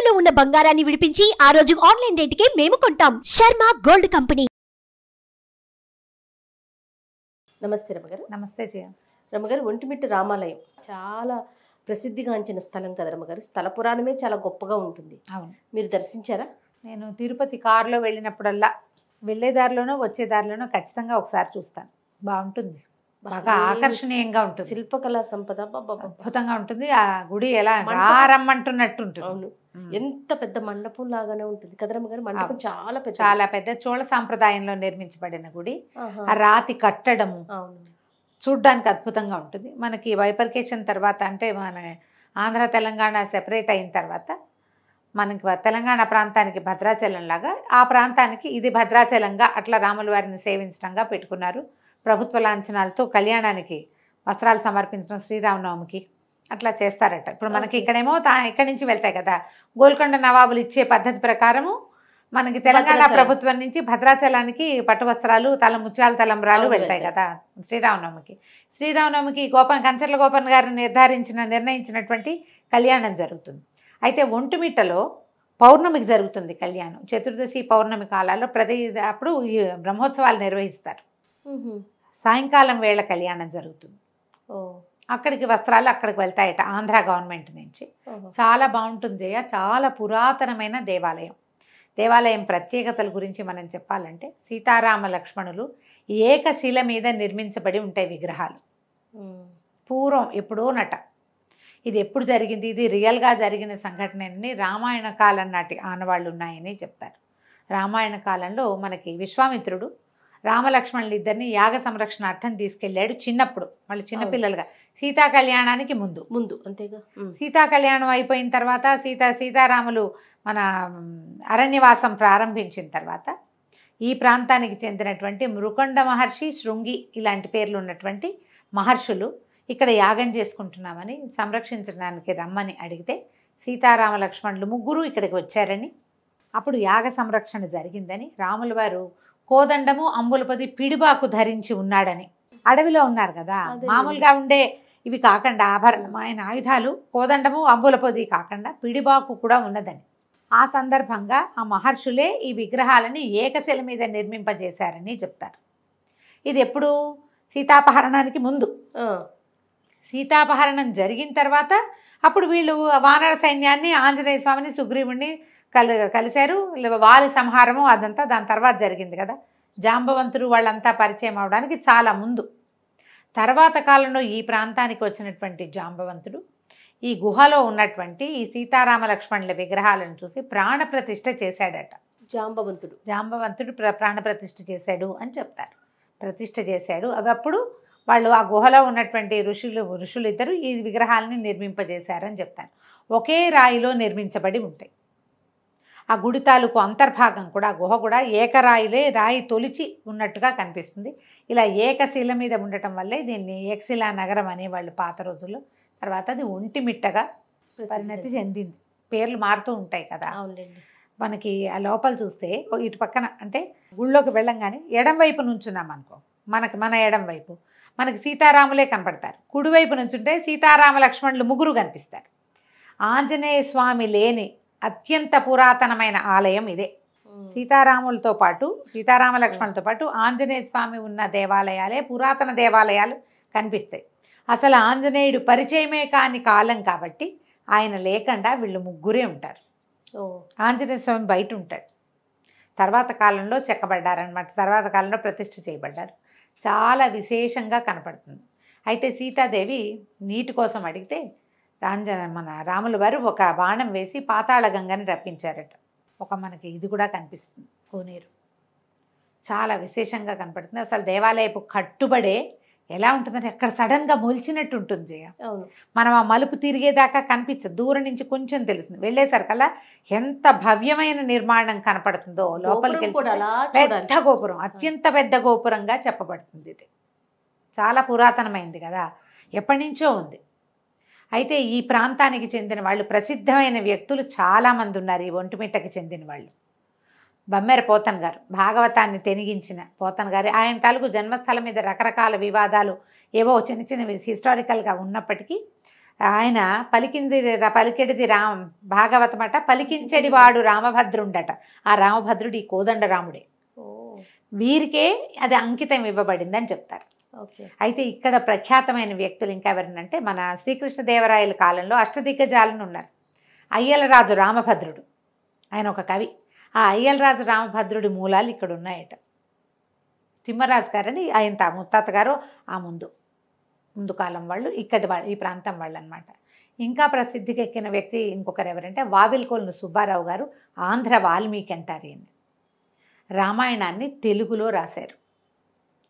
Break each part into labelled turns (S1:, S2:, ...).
S1: తాకట్టులో ఉన్న బంగారాన్ని విడిపించి ఆ రోజు ఆన్లైన్ రేటుకే మేము కొంటాం. Sharma gold company.
S2: నమస్తే రమగారు.
S3: నమస్తే జయ.
S2: రమగారు, ఒంటిమిట్ట రామాలయం చాలా ప్రసిద్ధిగాంచిన స్థలం కదా రమగారు. స్థల పురాణమే చాలా గొప్పగా ఉంటుంది.
S3: అవును,
S2: మీరు దర్శించారా?
S3: నేను తిరుపతి కారులో వెళ్ళినప్పుడల్లా వెళ్ళే దారిలోనో వచ్చే దారిలోనో ఖచ్చితంగా ఒకసారి చూస్తాను. బాగుంటుంది, బాగా ఆకర్షణీయంగా ఉంటుంది.
S2: శిల్పకళా సంపద
S3: అద్భుతంగా ఉంటుంది. ఆ గుడి ఎలా రారమ్మంటున్నట్టు ఉంటుంది.
S2: అవును, ఎంత పెద్ద మండపం లాగానే ఉంటుంది కదా రమగారు. మండపం చాలా పెద్ద,
S3: చాలా పెద్ద చోళ సాంప్రదాయంలో నిర్మించబడిన గుడి. ఆ రాతి కట్టడము చూడ్డానికి అద్భుతంగా ఉంటుంది. మనకి బైఫర్కేషన్ తర్వాత, అంటే మన ఆంధ్ర తెలంగాణ సెపరేట్ అయిన తర్వాత మనకి తెలంగాణ ప్రాంతానికి భద్రాచలం లాగా, ఆ ప్రాంతానికి ఇది భద్రాచలంగా అట్లా రాముల వారిని సేవించడంగా పెట్టుకున్నారు. ప్రభుత్వ లాంఛనాలతో కళ్యాణానికి వస్త్రాలు సమర్పించడం శ్రీరామనవమికి అట్లా చేస్తారట. ఇప్పుడు మనకి ఇక్కడేమో ఇక్కడి నుంచి వెళ్తాయి కదా, గోల్కొండ నవాబులు ఇచ్చే పద్ధతి ప్రకారము మనకి తెలంగాణ ప్రభుత్వం నుంచి భద్రాచలానికి పట్టు వస్త్రాలు, ముత్యాల తలంబ్రాలు వెళ్తాయి కదా శ్రీరామనవమికి. శ్రీరామనవమికి కంచర్ల గోపన్ గారు నిర్ణయించినటువంటి కళ్యాణం జరుగుతుంది. అయితే ఒంటిమిట్టలో పౌర్ణమికి జరుగుతుంది కళ్యాణం. చతుర్దశి పౌర్ణమి కాలాల్లో అప్పుడు ఈ బ్రహ్మోత్సవాలు నిర్వహిస్తారు. సాయంకాలం వేళ కళ్యాణం జరుగుతుంది. అక్కడికి వస్త్రాలు అక్కడికి వెళ్తాయట ఆంధ్ర గవర్నమెంట్ నుంచి. చాలా బాగుంటుంది. చాలా పురాతనమైన దేవాలయం ప్రత్యేకతల గురించి మనం చెప్పాలంటే, సీతారామ లక్ష్మణులు ఏకశిల మీద నిర్మించబడి ఉంటాయి విగ్రహాలు. పూర్వం ఎప్పుడో నట. ఇది ఎప్పుడు జరిగింది, ఇది రియల్గా జరిగిన సంఘటనని రామాయణ కాలం నాటి ఆనవాళ్ళు ఉన్నాయని చెప్తారు. రామాయణ కాలంలో మనకి విశ్వామిత్రుడు రామలక్ష్మణులు ఇద్దరిని యాగ సంరక్షణార్థం తీసుకెళ్ళాడు చిన్నప్పుడు, మళ్ళీ చిన్నపిల్లలుగా. సీతా కళ్యాణానికి ముందు
S2: అంతేగా.
S3: సీతా కళ్యాణం అయిపోయిన తర్వాత సీతారాములు మన అరణ్యవాసం ప్రారంభించిన తర్వాత ఈ ప్రాంతానికి చెందినటువంటి మృకండ మహర్షి, శృంగి ఇలాంటి పేర్లు ఉన్నటువంటి మహర్షులు ఇక్కడ యాగం చేసుకుంటున్నామని సంరక్షించడానికి రమ్మని అడిగితే, సీతారామ లక్ష్మణులు ముగ్గురు ఇక్కడికి వచ్చారని, అప్పుడు యాగ సంరక్షణ జరిగిందని, రాముల వారు కోదండము అంబులపది పిడిబాకు ధరించి ఉన్నాడని. అడవిలో ఉన్నారు కదా, మామూలుగా ఉండే ఇవి కాకుండా ఆయన ఆయుధాలు కోదండము అంబులపది కాకుండా పిడిబాకు కూడా ఉన్నదని, ఆ సందర్భంగా ఆ మహర్షులే ఈ విగ్రహాలని ఏకశిల మీద నిర్మింపజేశారని చెప్తారు. ఇది ఎప్పుడు? సీతాపహరణానికి ముందు. సీతాపహరణం జరిగిన తర్వాత అప్పుడు వీళ్ళు వానర సైన్యాన్ని, ఆంజనేయ స్వామిని, సుగ్రీవుడిని కలిశారు. వాలి సంహారము అదంతా దాని తర్వాత జరిగింది కదా. జాంబవంతుడు వాళ్ళంతా పరిచయం అవడానికి చాలా ముందు. తర్వాత కాలంలో ఈ ప్రాంతానికి వచ్చినటువంటి జాంబవంతుడు ఈ గుహలో ఉన్నటువంటి ఈ సీతారామ లక్ష్మణుల విగ్రహాలను చూసి ప్రాణప్రతిష్ఠ చేశాడట. జాంబవంతుడు ప్రాణప్రతిష్ఠ చేశాడు అని చెప్తారు. ప్రతిష్ఠ చేశాడు. అప్పుడు వాళ్ళు ఆ గుహలో ఉన్నటువంటి ఋషులు ఇద్దరు ఈ విగ్రహాలని నిర్మింపజేశారని చెప్తారు. ఒకే రాయిలో నిర్మించబడి ఉంటాయి. ఆ గుడి తాలూకు అంతర్భాగం కూడా, గుహ కూడా రాయి తొలిచి ఉన్నట్టుగా కనిపిస్తుంది. ఇలా ఏకశిల మీద ఉండటం వల్లే దీన్ని ఏకశిలా నగరం అనేవాళ్ళు పాత రోజుల్లో. తర్వాత అది ఒంటిమిట్టగా పరిణతి చెందింది. పేర్లు మారుతూ ఉంటాయి కదా. మనకి ఆ లోపల చూస్తే ఇటు పక్కన, అంటే గుళ్ళోకి వెళ్ళంగానే ఎడం వైపు నుంచున్నాం అనుకో, మన ఎడం వైపు మనకి సీతారాములే కనపడతారు. కుడివైపు నుంచుంటే సీతారామ లక్ష్మణులు ముగ్గురు కనిపిస్తారు. ఆంజనేయ స్వామి లేని అత్యంత పురాతనమైన ఆలయం ఇదే. సీతారాములతో పాటు, సీతారామ లక్ష్మణులతో పాటు ఆంజనేయ స్వామి ఉన్న దేవాలయాలే పురాతన దేవాలయాలు కనిపిస్తాయి. అసలు ఆంజనేయుడు పరిచయమే కాని కాలం కాబట్టి ఆయన లేకుండా వీళ్ళు ముగ్గురే ఉంటారు. ఆంజనేయ స్వామి బయట ఉంటాడు. తర్వాత కాలంలో చెక్కబడ్డారనమాట. తర్వాత కాలంలో ప్రతిష్ఠ చేయబడ్డారు. చాలా విశేషంగా కనపడుతుంది. అయితే సీతాదేవి నీటి కోసం అడిగితే మన రాముల వారు ఒక బాణం వేసి పాతాళ గంగని రప్పించారట. మనకి ఇది కూడా కనిపిస్తుంది, కోనేరు. చాలా విశేషంగా కనపడుతుంది. అసలు దేవాలయపు కట్టుబడే ఎలా ఉంటుందంటే అక్కడ సడన్గా మొలిచినట్టు ఉంటుంది జయ. మనం ఆ మలుపు తిరిగేదాకా కనిపించదు, దూరం నుంచి కొంచెం తెలుస్తుంది. వెళ్ళేసరికల్లా ఎంత భవ్యమైన నిర్మాణం కనపడుతుందో. లోపలికి పెద్ద గోపురం, అత్యంత పెద్ద గోపురంగా చెప్పబడుతుంది. ఇది చాలా పురాతనమైంది కదా, ఎప్పటి నుంచో ఉంది. అయితే ఈ ప్రాంతానికి చెందిన వాళ్ళు, ప్రసిద్ధమైన వ్యక్తులు చాలామంది ఉన్నారు ఈ ఒంటిమిట్టకి చెందిన వాళ్ళు. బమ్మెర పోతన్ గారు, భాగవతాన్ని తెనిగించిన పోతన్ గారు, ఆయన తాలూకు జన్మస్థలం మీద రకరకాల వివాదాలు ఏవో చిన్న చిన్నవి హిస్టారికల్గా ఉన్నప్పటికీ ఆయన పలికెడిది భాగవతం అట, పలికించెడి వాడు రామభద్రుండట. ఆ రామభద్రుడు ఈ కోదండరాముడే. వీరికే అది అంకితం ఇవ్వబడింది అని చెప్తారు. అయితే ఇక్కడ ప్రఖ్యాతమైన వ్యక్తులు ఇంకా ఎవరినంటే మన శ్రీకృష్ణదేవరాయల కాలంలో అష్టదిగ్గజాలను ఉన్నారు. అయ్యలరాజు రామభద్రుడు ఆయన ఒక కవి. ఆ అయ్యలరాజు రామభద్రుడి మూలాలు ఇక్కడ ఉన్నాయట. తిమ్మరాజు గారని ఆయన ముత్తాత గారు ఆ ముందు కాలం వాళ్ళు, ఇక్కడి వాళ్ళు, ఈ ప్రాంతం వాళ్ళు అనమాట. ఇంకా ప్రసిద్ధికి ఎక్కిన వ్యక్తి ఇంకొకరు ఎవరంటే వావిల్కొలను సుబ్బారావు గారు. ఆంధ్ర వాల్మీకి అంటారు ఈయన. రామాయణాన్ని తెలుగులో రాశారు.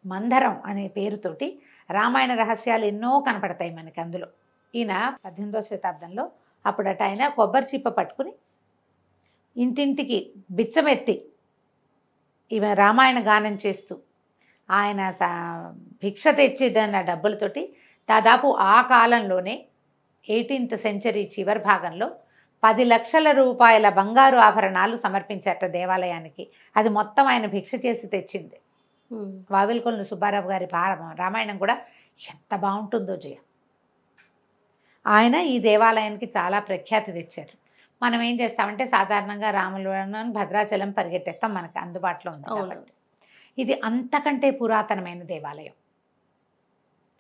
S3: మందరం అనే పేరుతోటి రామాయణ రహస్యాలు ఎన్నో కనపడతాయి మనకి అందులో. ఈయన 18వ శతాబ్దంలో అప్పుడట ఆయన కొబ్బరి చిప్ప పట్టుకుని ఇంటింటికి బిచ్చమెత్తి ఈమె రామాయణ గానం చేస్తూ ఆయన భిక్ష తెచ్చిదన్న డబ్బులతోటి దాదాపు ఆ కాలంలోనే 18th సెంచరీ చివరి భాగంలో 10 లక్షల రూపాయల బంగారు ఆభరణాలు సమర్పించారట దేవాలయానికి. అది మొత్తం ఆయన భిక్ష చేసి తెచ్చింది. వావిల్కొలను సుబ్బారావు గారి రామాయణం కూడా ఎంత బాగుంటుందో జయ. ఆయన ఈ దేవాలయానికి చాలా ప్రఖ్యాతి తెచ్చారు. మనం ఏం చేస్తామంటే సాధారణంగా రాములవరం భద్రాచలం పరిగెట్టేస్తాం, మనకు అందుబాటులో ఉంది కాబట్టి. ఇది అంతకంటే పురాతనమైన దేవాలయం,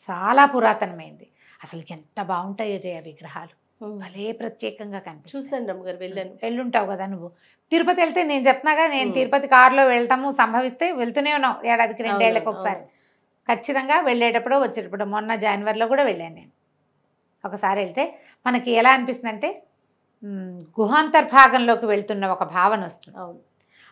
S3: చాలా పురాతనమైంది. అసలు ఎంత బాగుంటాయో జయ విగ్రహాలు, భలే ప్రత్యేకంగా కనిపిస్తాయి.
S2: చూసాను రమ్మగారు,
S3: వెళ్ళుంటావు కదా నువ్వు. తిరుపతి వెళ్తే నేను చెప్తున్నాగా, నేను తిరుపతి కారులో వెళ్తాము, సంభవిస్తే వెళ్తూనే ఉన్నాం ఏడాదికి 2 ఏళ్ళకి ఒకసారి. ఖచ్చితంగా వెళ్ళేటప్పుడు వచ్చేటప్పుడు. మొన్న జనవరిలో కూడా వెళ్ళాను నేను. ఒకసారి వెళ్తే మనకి ఎలా అనిపిస్తుంది అంటే గుహాంతర్భాగంలోకి వెళ్తున్న ఒక భావన వస్తుంది.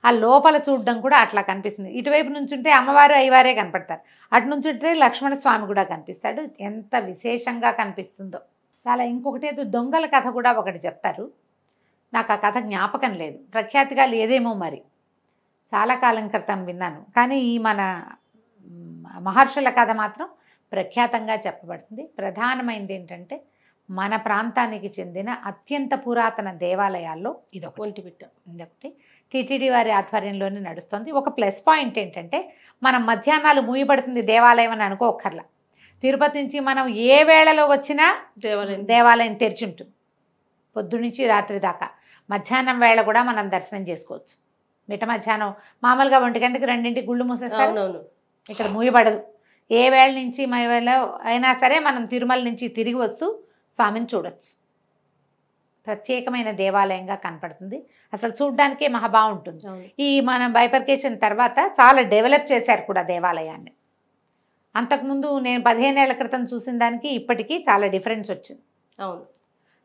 S3: ఆ లోపల చూడడం కూడా అట్లా కనిపిస్తుంది. ఇటువైపు నుంచుంటే అమ్మవారు అయ్యవారే కనపడతారు, అటు నుంచుంటే లక్ష్మణ స్వామి కూడా కనిపిస్తాడు. ఎంత విశేషంగా కనిపిస్తుందో చాలా. ఇంకొకటి ఏదో దొంగల కథ కూడా ఒకటి చెప్తారు, నాకు ఆ కథ జ్ఞాపకం లేదు, ప్రఖ్యాతిగా లేదేమో మరి, చాలా కాలం క్రితం విన్నాను. కానీ ఈ మన మహర్షుల కథ మాత్రం ప్రఖ్యాతంగా చెప్పబడుతుంది. ప్రధానమైనది ఏంటంటే మన ప్రాంతానికి చెందిన అత్యంత పురాతన దేవాలయాల్లో ఇదొకటి టీటీడీ వారి ఆధ్వర్యంలోనే నడుస్తుంది. ఒక ప్లస్ పాయింట్ ఏంటంటే మనం మధ్యాహ్నాలు మూయబడుతుంది దేవాలయం అని అనుకోకర్లా. తిరుపతి నుంచి మనం ఏ వేళలో వచ్చినా దేవాలయం తెరిచి ఉంటుంది, పొద్దునుంచి రాత్రి దాకా. మధ్యాహ్నం వేళ కూడా మనం దర్శనం చేసుకోవచ్చు. మిట్ట మధ్యాహ్నం మామూలుగా 1 గంటకి 2ంటికి గుళ్ళు మూసేస్తారు, ఇక్కడ మూయబడదు. ఏ వేళ నుంచి వేళ అయినా సరే మనం తిరుమల నుంచి తిరిగి వస్తూ స్వామిని చూడొచ్చు. ప్రత్యేకమైన దేవాలయంగా కనపడుతుంది. అసలు చూడ్డానికే మహా బాగుంటుంది. ఈ మన బైఫర్కేషన్ తర్వాత చాలా డెవలప్ చేశారు కూడా దేవాలయాన్ని. అంతకుముందు నేను 15 ఏళ్ల క్రితం చూసిన దానికి ఇప్పటికీ చాలా డిఫరెన్స్ వచ్చింది.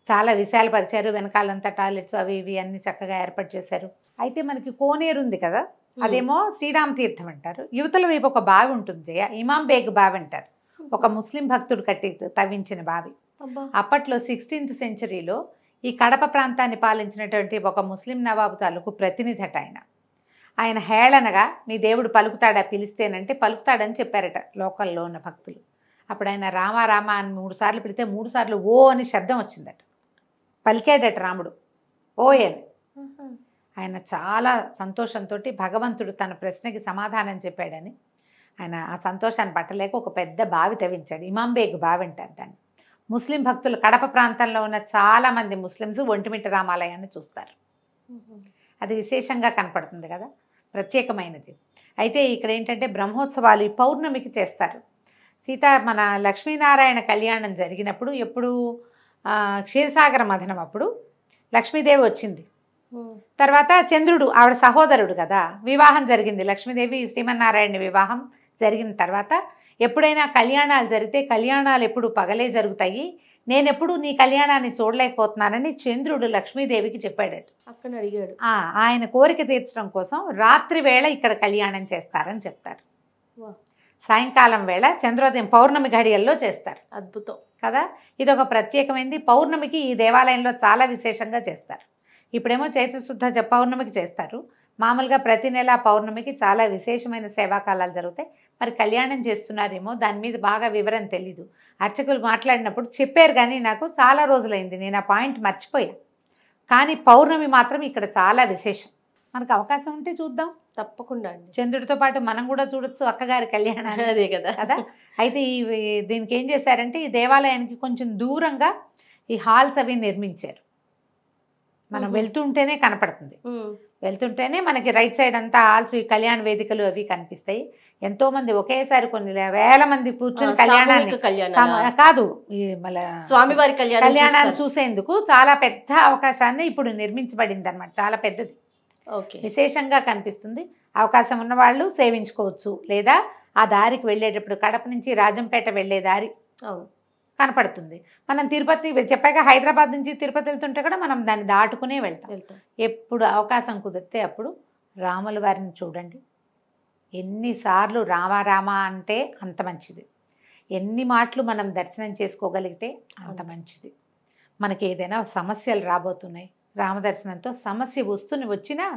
S3: చాలా విశాలపరిచారు, వెనకాలంతా టాయిలెట్స్ అవి ఇవి అన్ని చక్కగా ఏర్పాటు చేశారు. అయితే మనకి కోనేరు ఉంది కదా, అదేమో శ్రీరామ తీర్థం అంటారు. యువతల వైపు ఒక బావి ఉంటుంది జయ, ఇమాం బేగ్ బావి అంటారు. ఒక ముస్లిం భక్తుడు తవ్వించిన బావి. అప్పట్లో 16th సెంచరీలో ఈ కడప ప్రాంతాన్ని పాలించినటువంటి ఒక ముస్లిం నవాబు తాలూకు ప్రతినిధి అట ఆయన. ఆయన హేళనగా మీ దేవుడు పలుకుతాడా పిలిస్తేనంటే పలుకుతాడని చెప్పారట లోకల్లో ఉన్న భక్తులు. అప్పుడు ఆయన రామ రామ అని 3 సార్లు పిలిస్తే 3 సార్లు ఓ అని శబ్దం వచ్చిందట. పలికాడట రాముడు ఓ అని. ఆయన చాలా సంతోషంతో భగవంతుడు తన ప్రశ్నకి సమాధానం చెప్పాడని ఆయన ఆ సంతోషాన్ని పట్టలేక ఒక పెద్ద బావి తవ్వించాడు. ఇమాం బేగ్ బావి అంటారు దాన్ని. ముస్లిం భక్తులు కడప ప్రాంతంలో ఉన్న చాలామంది ముస్లిమ్స్ ఒంటిమిట్ట రామాలయాన్ని చూస్తారు. అది విశేషంగా కనపడుతుంది కదా, ప్రత్యేకమైనది. అయితే ఇక్కడ ఏంటంటే బ్రహ్మోత్సవాలు ఈ పౌర్ణమికి చేస్తారు. మన లక్ష్మీనారాయణ కళ్యాణం జరిగినప్పుడు ఎప్పుడు క్షీరసాగర మథనం అప్పుడు లక్ష్మీదేవి వచ్చింది. తర్వాత చంద్రుడు ఆవిడ సహోదరుడు కదా, వివాహం జరిగింది. లక్ష్మీదేవి శ్రీమన్నారాయణ వివాహం జరిగిన తర్వాత ఎప్పుడైనా కళ్యాణాలు జరిగితే కళ్యాణాలు ఎప్పుడు పగలే జరుగుతాయి, నేనెప్పుడు నీ కళ్యాణాన్ని చూడలేకపోతున్నానని చంద్రుడు లక్ష్మీదేవికి చెప్పాడట.
S2: అక్కడ అడిగాడు.
S3: ఆయన కోరిక తీర్చడం కోసం రాత్రి వేళ ఇక్కడ కళ్యాణం చేస్తారని చెప్తారు. సాయంకాలం వేళ చంద్రోదయం పౌర్ణమి ఘడియల్లో చేస్తారు.
S2: అద్భుతం
S3: కదా. ఇది ఒక ప్రత్యేకమైనది. పౌర్ణమికి ఈ దేవాలయంలో చాలా విశేషంగా చేస్తారు. ఇప్పుడేమో చైత్రశుద్ధ పౌర్ణమికి చేస్తారు. మామూలుగా ప్రతి నెల పౌర్ణమికి చాలా విశేషమైన సేవాకాలాలు జరుగుతాయి. మరి కళ్యాణం చేస్తున్నారేమో, దాని మీద బాగా వివరం తెలీదు. అర్చకులు మాట్లాడినప్పుడు చెప్పారు కానీ నాకు చాలా రోజులైంది, నేను ఆ పాయింట్ మర్చిపోయా. కానీ పౌర్ణమి మాత్రం ఇక్కడ చాలా విశేషం. మనకు అవకాశం ఉంటే చూద్దాం.
S2: తప్పకుండా అండి.
S3: చంద్రుడితో పాటు మనం కూడా చూడొచ్చు అక్కగారి కళ్యాణాన్ని
S2: అదే కదా.
S3: కదా. అయితే దీనికి ఏం చేశారంటే ఈ దేవాలయానికి కొంచెం దూరంగా ఈ హాల్స్ అవి నిర్మించారు. మనం వెళ్తుంటేనే కనపడుతుంది, వెళ్తుంటేనే మనకి రైట్ సైడ్ అంతా హాల్స్, ఈ కళ్యాణ వేదికలు అవి కనిపిస్తాయి. ఎంతో మంది ఒకేసారి కొన్ని వేల మంది కూర్చొని కళ్యాణాన్ని కాదు ఈ మళ్ళీ
S2: స్వామివారి
S3: కళ్యాణాన్ని చూసేందుకు చాలా పెద్ద అవకాశాన్ని ఇప్పుడు నిర్మించబడింది అనమాట. చాలా పెద్దది, విశేషంగా కనిపిస్తుంది. అవకాశం ఉన్న వాళ్ళు సేవించుకోవచ్చు. లేదా ఆ దారికి వెళ్ళేటప్పుడు కడప నుంచి రాజంపేట వెళ్ళే దారి కనపడుతుంది. మనం తిరుపతి చెప్పాక హైదరాబాద్ నుంచి తిరుపతి వెళ్తుంటే కూడా మనం దాన్ని దాటుకునే వెళ్తాం. ఎప్పుడు అవకాశం కుదిరితే అప్పుడు రాముల వారిని చూడండి. ఎన్నిసార్లు రామా రామా అంటే అంత మంచిది. ఎన్ని మాటలు మనం దర్శనం చేసుకోగలిగితే అంత మంచిది. మనకి ఏదైనా సమస్యలు రాబోతున్నాయి, రామదర్శనంతో సమస్య వచ్చినా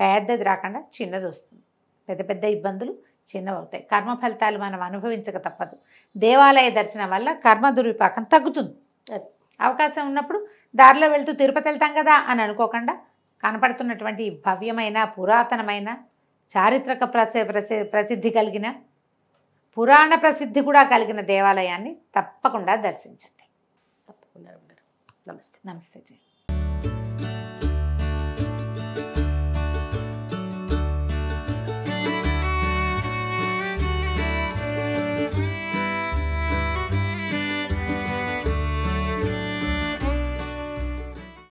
S3: పెద్దది రాకుండా చిన్నది వస్తుంది. పెద్ద పెద్ద ఇబ్బందులు చిన్నవి అవుతాయి. కర్మ ఫలితాలు మనం అనుభవించక తప్పదు. దేవాలయ దర్శనం వల్ల కర్మ దుర్విపాకం తగ్గుతుంది. అవకాశం ఉన్నప్పుడు దారిలో వెళ్తూ తిరుపతి వెళ్తాం కదా అని అనుకోకుండా కనపడుతున్నటువంటి భవ్యమైన పురాతనమైన చారిత్రక ప్రసిద్ధి కలిగిన పురాణ ప్రసిద్ధి కూడా కలిగిన దేవాలయాన్ని తప్పకుండా దర్శించండి.
S2: తప్పకుండా. నమస్తే.
S3: నమస్తే.